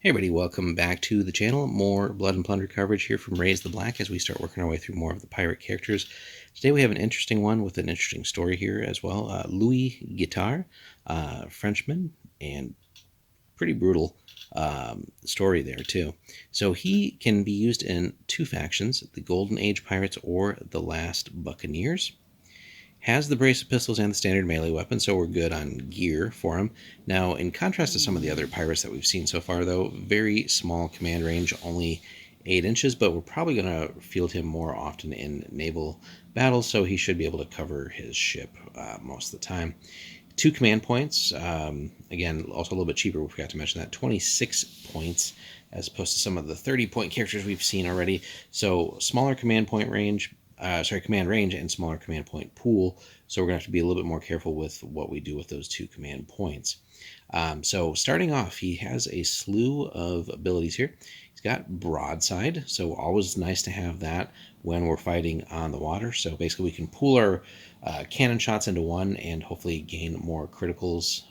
Hey everybody, welcome back to the channel. More Blood and Plunder coverage here from Raise the Black as we start working our way through more of the pirate characters. Today we have an interesting one with an interesting story here as well. Louis Guittar, Frenchman, and pretty brutal story there too. So he can be used in two factions, the Golden Age Pirates or the Last Buccaneers. Has the brace of pistols and the standard melee weapon, so we're good on gear for him. Now, in contrast to some of the other pirates that we've seen so far, though, very small command range, only 8 inches, but we're probably going to field him more often in naval battles, so he should be able to cover his ship most of the time. 2 command points, again, also a little bit cheaper, we forgot to mention that, 26 points, as opposed to some of the 30-point characters we've seen already. So smaller command range and smaller command point pool. So we're going to have to be a little bit more careful with what we do with those 2 command points. So starting off, he has a slew of abilities here. He's got broadside, so always nice to have that when we're fighting on the water. So basically we can pool our cannon shots into one and hopefully gain more criticals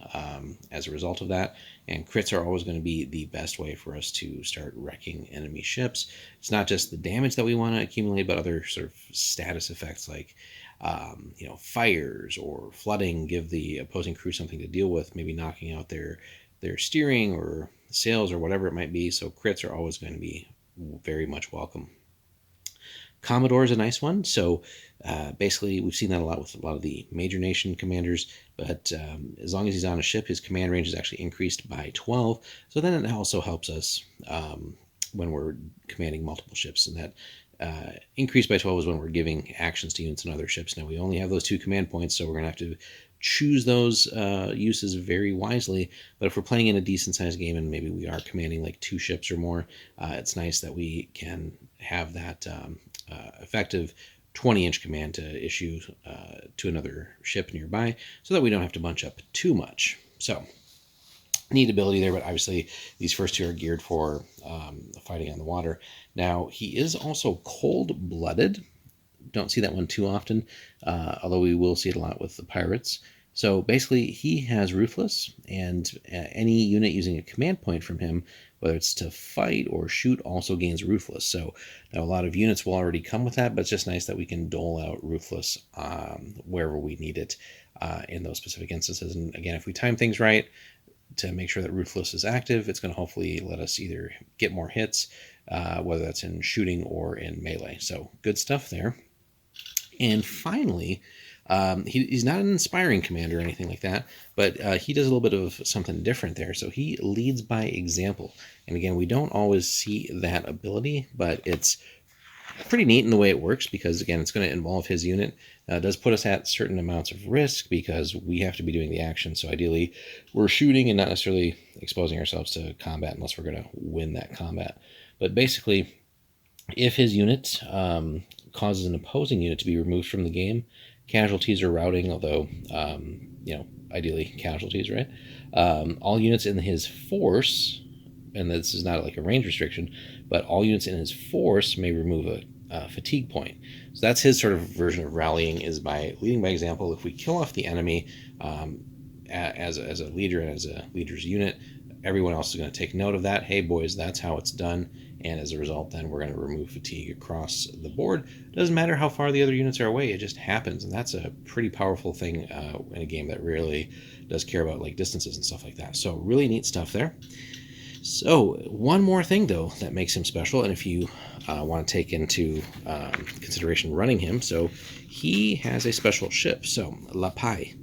as a result of that. And crits are always going to be the best way for us to start wrecking enemy ships. It's not just the damage that we want to accumulate, but other sort of status effects like fires or flooding give the opposing crew something to deal with, maybe knocking out their steering or sails or whatever it might be. So crits are always going to be very much welcome. Commodore is a nice one. So basically, we've seen that a lot with a lot of the major nation commanders, but as long as he's on a ship, his command range is actually increased by 12. So then it also helps us when we're commanding multiple ships, and that increased by 12 is when we're giving actions to units and other ships. Now, we only have those 2 command points, so we're going to have to choose those uses very wisely. But if we're playing in a decent sized game and maybe we are commanding like 2 ships or more, it's nice that we can have that effective 20-inch command to issue to another ship nearby so that we don't have to bunch up too much. So neat ability there, but obviously these first 2 are geared for fighting on the water. Now, he is also cold-blooded. Don't see that one too often, although we will see it a lot with the pirates. So basically, he has Ruthless, and any unit using a command point from him, whether it's to fight or shoot, also gains Ruthless. So now a lot of units will already come with that, but it's just nice that we can dole out Ruthless wherever we need it in those specific instances. And again, if we time things right to make sure that Ruthless is active, it's going to hopefully let us either get more hits, whether that's in shooting or in melee. So good stuff there. And finally, he's not an inspiring commander or anything like that, but he does a little bit of something different there. So he leads by example. And again, we don't always see that ability, but it's pretty neat in the way it works because, again, it's going to involve his unit. It does put us at certain amounts of risk because we have to be doing the action. So ideally, we're shooting and not necessarily exposing ourselves to combat unless we're going to win that combat. But basically, if his unit causes an opposing unit to be removed from the game, casualties or routing, although, ideally casualties, right? All units in his force, and this is not like a range restriction, but all units in his force may remove a fatigue point. So that's his sort of version of rallying, is by leading by example. If we kill off the enemy as a leader and as a leader's unit, everyone else is going to take note of that. Hey, boys, that's how it's done. And as a result, then we're going to remove fatigue across the board. Doesn't matter how far the other units are away, it just happens. And that's a pretty powerful thing in a game that rarely does care about like distances and stuff like that. So really neat stuff there. So one more thing, though, that makes him special, and if you want to take into consideration running him, so he has a special ship, so La Paille,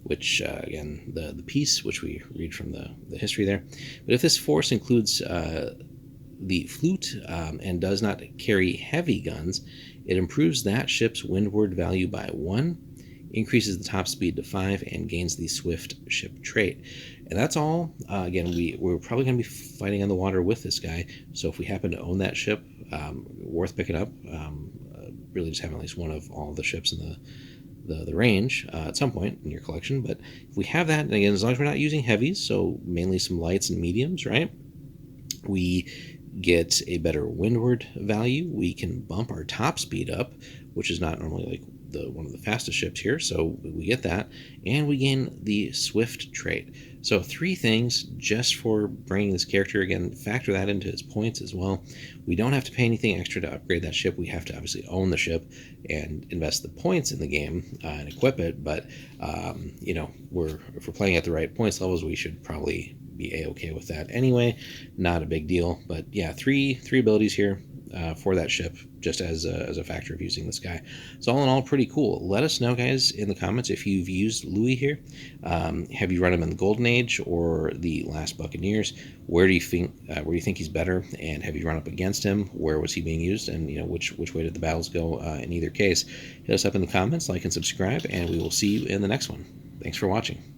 which, again, the piece, which we read from the history there. But if this force includes the flute and does not carry heavy guns, it improves that ship's windward value by 1, increases the top speed to 5, and gains the swift ship trait. And that's all. Again, we're probably going to be fighting on the water with this guy, so if we happen to own that ship, worth picking up. Really just having at least one of all the ships in the range at some point in your collection. But if we have that, and again, as long as we're not using heavies, so mainly some lights and mediums, right? We get a better windward value. We can bump our top speed up, which is not normally like one of the fastest ships here, so we get that, and we gain the Swift trait. So 3 things just for bringing this character. Again, factor that into his points as well. We don't have to pay anything extra to upgrade that ship. We have to obviously own the ship and invest the points in the game and equip it. But you know, if we're playing at the right points levels, we should probably be a-okay with that anyway. Not a big deal. But yeah, three abilities here for that ship, just as a factor of using this guy. So all in all, pretty cool. Let us know, guys, in the comments if you've used Louis here. Have you run him in the Golden Age or the Last Buccaneers? Where do you think he's better? And have you run up against him? Where was he being used? And you know, which way did the battles go in either case? Hit us up in the comments, like and subscribe, and we will see you in the next one. Thanks for watching.